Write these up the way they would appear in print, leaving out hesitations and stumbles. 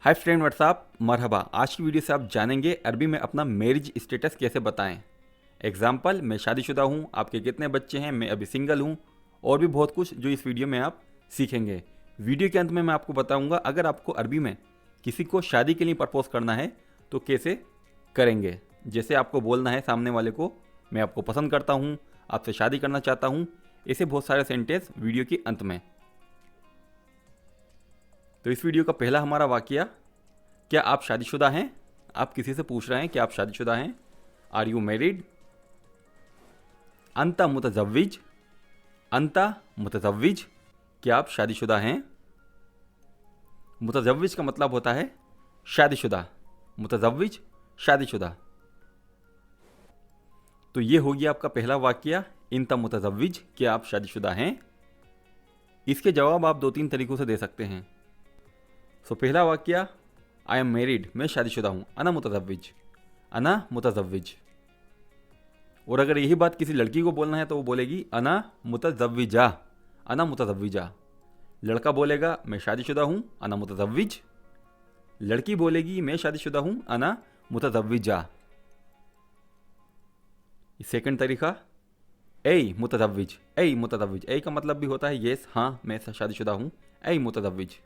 Hi friend, WhatsApp, मरहबा। आज की video से आप जानेंगे अरबी में अपना मैरिज स्टेटस कैसे बताएं। एग्जाम्पल, मैं शादीशुदा हूँ, आपके कितने बच्चे हैं, मैं अभी सिंगल हूँ, और भी बहुत कुछ जो इस वीडियो में आप सीखेंगे। वीडियो के अंत में मैं आपको बताऊँगा अगर आपको अरबी में किसी को शादी के लिए प्रपोज करना है तो कैसे करेंगे। जैसे आपको बोलना है सामने वाले को, मैं आपको पसंद करता हूँ, आपसे शादी करना चाहता हूँ, ऐसे बहुत सारे सेंटेंस वीडियो के अंत में। तो इस वीडियो का पहला हमारा वाकया, क्या आप शादीशुदा हैं? आप किसी से पूछ रहे हैं कि आप शादीशुदा हैं। Are you married? अंता मुतज़व्विज, अंता मुतज़व्विज, क्या आप शादीशुदा हैं? मुतज़व्विज का मतलब होता है शादीशुदा, मुतज़व्विज शादीशुदा। तो ये हो गया आपका पहला वाकया, इंता मुतज़व्विज, क्या आप शादीशुदा हैं। इसके जवाब आप दो तीन तरीकों से दे सकते हैं। सो पहला वाकया, आई एम मैरिड, मैं शादीशुदा हूँ। अना मुतज़व्विज, अना मुतज़व्विज। और अगर यही बात किसी लड़की को बोलना है तो वो बोलेगी अना मुतज़व्विजा, अना मुतज़व्विजा। लड़का बोलेगा मैं शादीशुदा हूँ, अना मुतज़व्विज। लड़की बोलेगी मैं शादीशुदा हूँ, अना मुतज़व्विजा। सेकंड तरीका, ए मुतज़व्विज, ए मुतज़व्विज। ए का मतलब भी होता है येस, हाँ मैं शादीशुदा हूँ, ए मुतज़व्विज।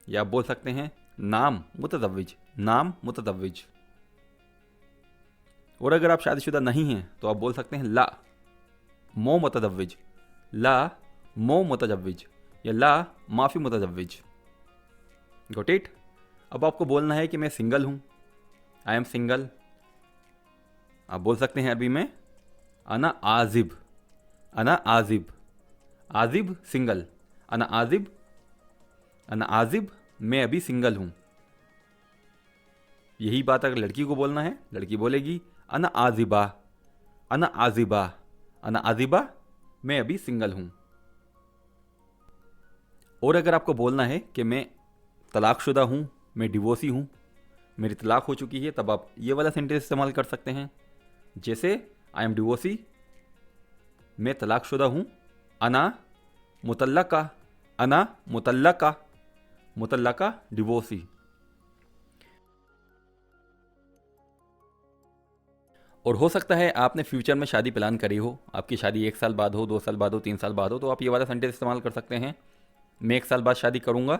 या आप बोल सकते हैं नाम मुतज़व्विज, नाम मुतज़व्विज। और अगर आप शादीशुदा नहीं हैं तो आप बोल सकते हैं ला मो मुतज़व्विज, ला मो मुतज़व्विज, या ला माफ़ी मुतज़व्विज। Got it. अब आपको बोलना है कि मैं सिंगल हूँ, आई एम सिंगल। आप बोल सकते हैं अरबी में अना आजिब, अना आजिब। आजिब सिंगल, अना आजिब, अना आजिब, मैं अभी सिंगल हूँ। यही बात अगर लड़की को बोलना है, लड़की बोलेगी अना आजिबा, अना आजिबा, अना आजिबा, मैं अभी सिंगल हूँ। और अगर आपको बोलना है कि मैं तलाकशुदा हूँ, मैं डिवोर्सी हूँ, मेरी तलाक हो चुकी है, तब आप ये वाला सेंटेंस इस्तेमाल कर सकते हैं। जैसे आई एम डिवोर्सी, मैं तलाकशुदा हूँ। अना मुतल्लका, अना मुतल्लका, मुतल्लका डिवोर्सी। और हो सकता है आपने फ्यूचर में शादी प्लान करी हो, आपकी शादी 1 साल बाद हो, 2 साल बाद हो, 3 साल बाद हो, तो आप ये वाला सेंटेंस इस्तेमाल कर सकते हैं। मैं 1 साल बाद शादी करूँगा।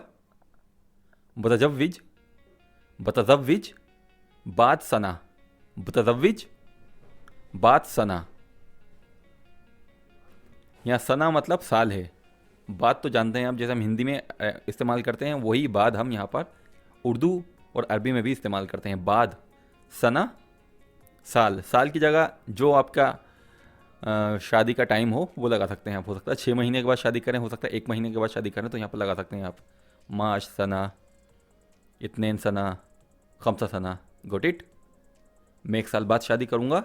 बतजव्विज, बतजव्विज बाद सना, बतजव्विज बाद सना। यहाँ सना मतलब साल है, बाद तो जानते हैं आप, जैसे हम हिंदी में इस्तेमाल करते हैं वही बाद हम यहाँ पर उर्दू और अरबी में भी इस्तेमाल करते हैं। बाद सना साल, साल की जगह जो आपका शादी का टाइम हो वो लगा सकते हैं आप। हो सकता है 6 महीने के बाद शादी करें, हो सकता है 1 महीने के बाद शादी करें, तो यहाँ पर लगा सकते हैं आप माश सना, इतनेन सना, खमसा सना। Got it. मैं 1 साल बाद शादी करूँगा।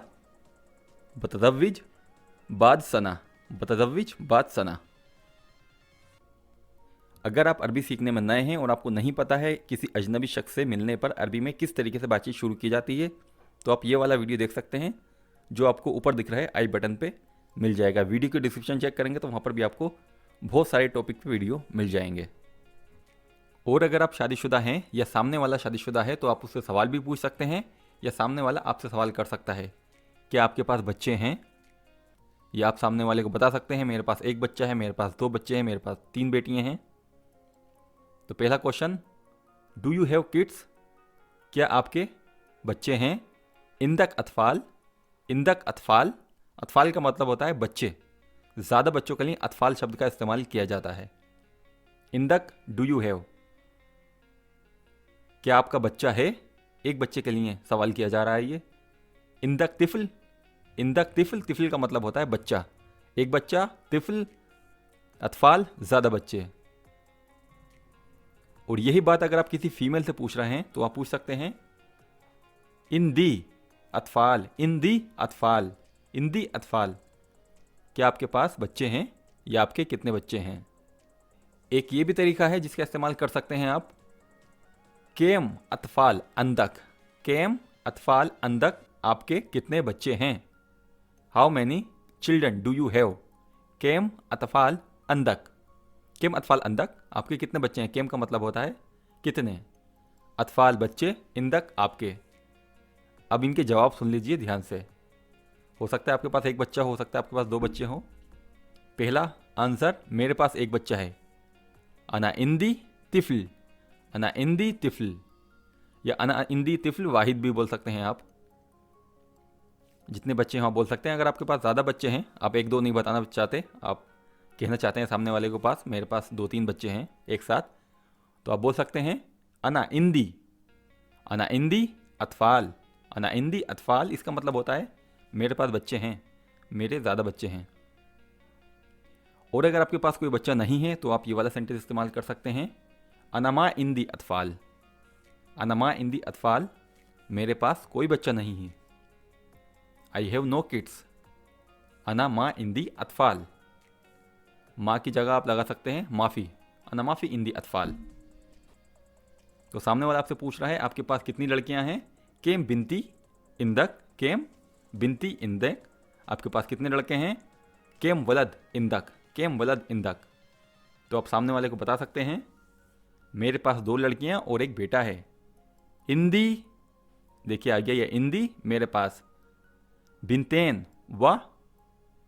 बतजव्विज बाद सना, बतजव्विज बाद सना। अगर आप अरबी सीखने में नए हैं और आपको नहीं पता है किसी अजनबी शख्स से मिलने पर अरबी में किस तरीके से बातचीत शुरू की जाती है, तो आप ये वाला वीडियो देख सकते हैं जो आपको ऊपर दिख रहा है आई बटन पे मिल जाएगा। वीडियो की डिस्क्रिप्शन चेक करेंगे तो वहाँ पर भी आपको बहुत सारे टॉपिक पे वीडियो मिल जाएंगे। और अगर आप शादीशुदा हैं या सामने वाला शादीशुदा है तो आप उससे सवाल भी पूछ सकते हैं, या सामने वाला आपसे सवाल कर सकता है कि आपके पास बच्चे हैं, या आप सामने वाले को बता सकते हैं मेरे पास 1 बच्चा है, मेरे पास 2 बच्चे हैं, मेरे पास 3 बेटियाँ हैं। तो पहला question, do you have kids, क्या आपके बच्चे हैं। इंदक अतफाल, इंदक अतफाल, अतफाल का मतलब होता है बच्चे। ज़्यादा बच्चों के लिए अतफाल शब्द का इस्तेमाल किया जाता है। इंदक डू यू हैव, क्या आपका बच्चा है, एक बच्चे के लिए सवाल किया जा रहा है ये। इंदक तिफल, इंदक तिफल, तिफल का मतलब होता है बच्चा, एक बच्चा, तिफल अतफाल ज़्यादा बच्चे। और यही बात अगर आप किसी फीमेल से पूछ रहे हैं तो आप पूछ सकते हैं इन दी अतफाल, इन दी अतफाल, इन दी अतफाल, क्या आपके पास बच्चे हैं या आपके कितने बच्चे हैं। एक ये भी तरीका है जिसका इस्तेमाल कर सकते हैं आप, केम अतफाल अंदक, केम अतफाल अंदक, आपके कितने बच्चे हैं। How many children do you have, केम अतफाल अंदक, केम अतफाल अंदक, आपके कितने बच्चे हैं। केम का मतलब होता है कितने, अतफाल बच्चे, इंदक आपके। अब इनके जवाब सुन लीजिए ध्यान से। हो सकता है आपके पास एक बच्चा हो सकता है आपके पास दो बच्चे हों। पहला आंसर, मेरे पास एक बच्चा है। अना इंदी तिफल, अना इंदी तिफल, या अना इंदी तिफल वाहिद भी बोल सकते हैं आप। जितने बच्चे हैं आप बोल सकते हैं। अगर आपके पास ज़्यादा बच्चे हैं, आप एक दो नहीं बताना चाहते, आप कहना चाहते हैं सामने वाले के पास मेरे पास 2-3 बच्चे हैं एक साथ, तो आप बोल सकते हैं अना इंदी, अना इंदी अतफाल, अना इंदी अतफाल। इसका मतलब होता है मेरे पास बच्चे हैं, मेरे ज़्यादा बच्चे हैं। और अगर आपके पास कोई बच्चा नहीं है तो आप ये वाला सेंटेंस इस्तेमाल कर सकते हैं, अनमा इंदी अतफाल, अनमा इंदी अतफाल, मेरे पास कोई बच्चा नहीं है। आई हैव नो किड्स, अना मा इंदी अतफाल। माँ की जगह आप लगा सकते हैं माफ़ी, अना माफ़ी इंदी अतफाल। तो सामने वाला आपसे पूछ रहा है आपके पास कितनी लड़कियां हैं। केम बिनती इंदक, केम बिनती इंदक, आपके पास कितने लड़के हैं। केम वलद इंदक, केम वलद इंदक। तो आप सामने वाले को बता सकते हैं मेरे पास 2 लड़कियां और एक बेटा है। इंदी, देखिए आ गया ये इंदी मेरे पास। बिनतेन व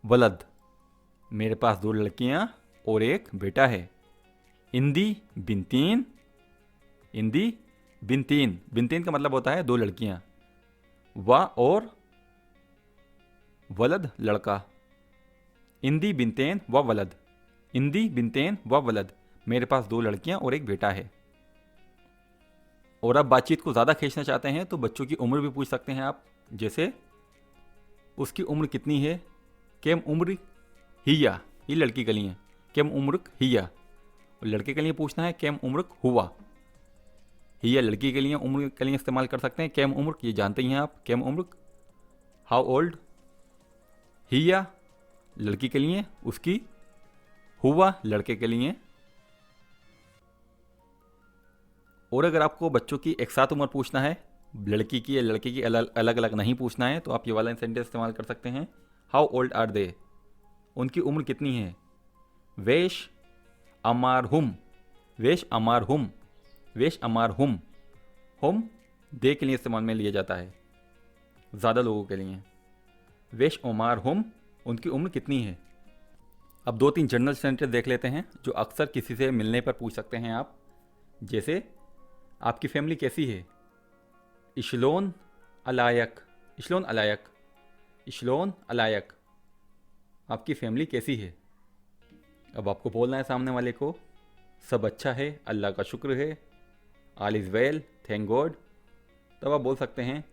वलद, मेरे पास 2 लड़कियां और एक बेटा है। इंदी बिनतीन, इंदी बिनतीन, बिनतीन का मतलब होता है 2 लड़कियां, व और वलद लड़का। इंदी बिनतेन व वलद, इंदी बिनतेन व वलद, मेरे पास 2 लड़कियां और एक बेटा है। और अब बातचीत को ज़्यादा खींचना चाहते हैं तो बच्चों की उम्र भी पूछ सकते हैं आप। जैसे उसकी उम्र कितनी है। केम उम्र हिया, ये लड़की के लिए केम उम्रक हिया। और लड़के के लिए पूछना है केम उम्रक हुआ। हिया लड़की के लिए, उम्र के लिए इस्तेमाल कर सकते हैं केम उम्रक, ये जानते ही हैं आप, केम उम्रक। हाउ ओल्ड, हिया लड़की के लिए, उसकी, हुआ लड़के के लिए। और अगर आपको बच्चों की एक साथ उम्र पूछना है, लड़की की या लड़के की अलग अलग नहीं पूछना है, तो आप ये वाला सेंटेंस इस्तेमाल कर सकते हैं, हाउ ओल्ड आर दे, उनकी उम्र कितनी है। वेश अमार हुम, वेश अमार हुम, वेश अमार हुम, हुम दे के लिए इस्तेमाल में लिया जाता है ज़्यादा लोगों के लिए। वेश उमार हुम, उनकी उम्र कितनी है। अब 2-3 जनरल सेंटेंस देख लेते हैं जो अक्सर किसी से मिलने पर पूछ सकते हैं आप। जैसे आपकी फैमिली कैसी है। इशलोन अलायक, इशलोन अलायक, इशलोन अलायक, आपकी फैमिली कैसी है। अब आपको बोलना है सामने वाले को सब अच्छा है, अल्लाह का शुक्र है, all is well, thank God. तब आप बोल सकते हैं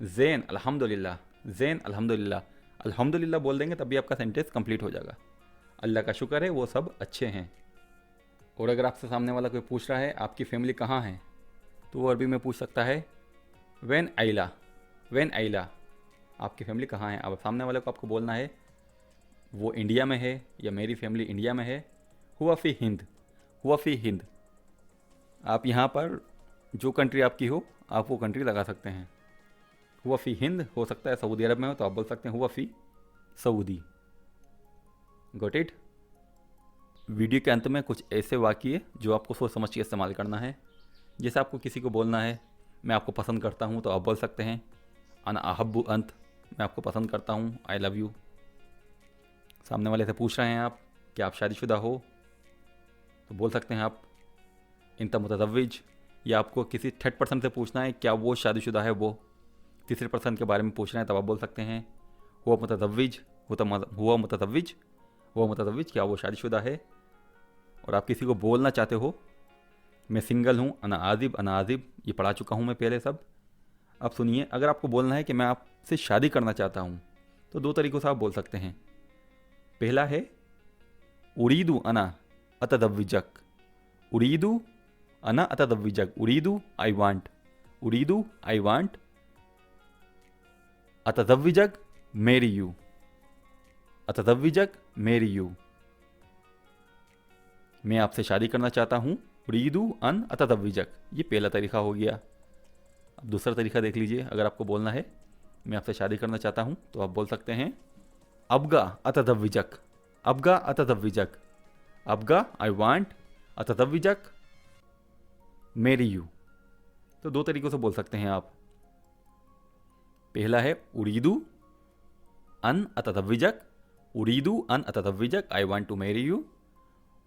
ज़ैन अल्हम्दुलिल्लाह, ज़ैन अल्हम्दुलिल्लाह। अल्हम्दुलिल्लाह बोल देंगे तब भी आपका सेंटेंस कंप्लीट हो जाएगा। अल्लाह का शुक्र है, वो सब अच्छे हैं। और अगर आपसे सामने वाला कोई पूछ रहा है आपकी फैमिली कहाँ है, तो वो अरबी में पूछ सकता है वैन आइला, वैन आइला, आपकी फैमिली कहाँ है। अब सामने वाले को आपको बोलना है वो इंडिया में है या मेरी फैमिली इंडिया में है। हुआ फ़ी हिंद, हुआ फ़ी हिंद, आप यहाँ पर जो कंट्री आपकी हो आप वो कंट्री लगा सकते हैं। हुआ फ़ी हिंद हो सकता है सऊदी अरब में हो तो आप बोल सकते हैं हुआ फ़ी सऊदी। Got it. वीडियो के अंत में कुछ ऐसे वाक्य जो आपको सोच समझ के इस्तेमाल करना है। जैसे आपको किसी को बोलना है मैं आपको पसंद करता हूँ तो आप बोल सकते हैं अना अहब्बु अंत, मैं आपको पसंद करता हूँ, आई लव यू। सामने वाले से पूछ रहे हैं आप कि आप शादीशुदा हो तो बोल सकते हैं आप इंता मुतज़व्विज। या आपको किसी थर्ड पर्सन से पूछना है क्या वो शादीशुदा है, वो तीसरे पर्सन के बारे में पूछ रहे हैं तब आप बोल सकते हैं हुआ मुतज़व्विज, हुआ मुतज़व्विज, हुआ मुतज़व्विज, क्या वो शादीशुदा है। और आप किसी को बोलना चाहते हो मैं सिंगल हूँ, अना आजिब, अना आजिब, ये पढ़ा चुका हूँ मैं पहले सब। अब सुनिए, अगर आपको बोलना है कि मैं आपसे शादी करना चाहता हूँ तो 2 तरीक़ों से आप बोल सकते हैं। पहला है उरीदू अना अतज़व्विजक, उरीदू अना अतज़व्विजक, उरीदू आई वांट, उरीदू आई वांट, अतज़व्विजक मैरी यू, अतज़व्विजक मैरी यू, मैं आपसे शादी करना चाहता हूँ, उरीदू अन अतज़व्विजक, ये पहला तरीका हो गया। अब दूसरा तरीका देख लीजिए। अगर आपको बोलना है मैं आपसे शादी करना चाहता हूँ तो आप बोल सकते हैं अबगा अतज़व्विजक, अबगा अतज़व्विजक, अबगा आई वांट अतज़व्विजक मैरी यू। तो 2 तरीकों से बोल सकते हैं आप। पहला है उरीदू अन अततव्विजक, उरीदू अन अततव्विजक, I want to marry you.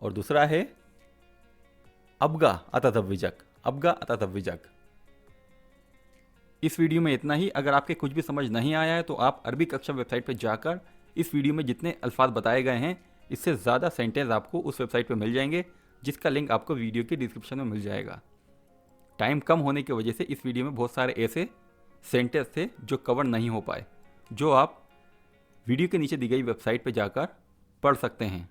और दूसरा है अबगा अततव्विजक, अबगा अततव्विजक। इस वीडियो में इतना ही। अगर आपके कुछ भी समझ नहीं आया है तो आप अरबी कक्षा वेबसाइट पर जाकर इस वीडियो में जितने अल्फाज बताए गए हैं इससे ज़्यादा सेंटेंस आपको उस वेबसाइट पर मिल जाएंगे, जिसका लिंक आपको वीडियो के डिस्क्रिप्शन में मिल जाएगा। टाइम कम होने की वजह से इस वीडियो में बहुत सारे ऐसे सेंटेंस थे जो कवर नहीं हो पाए, जो आप वीडियो के नीचे दी गई वेबसाइट पर जाकर पढ़ सकते हैं।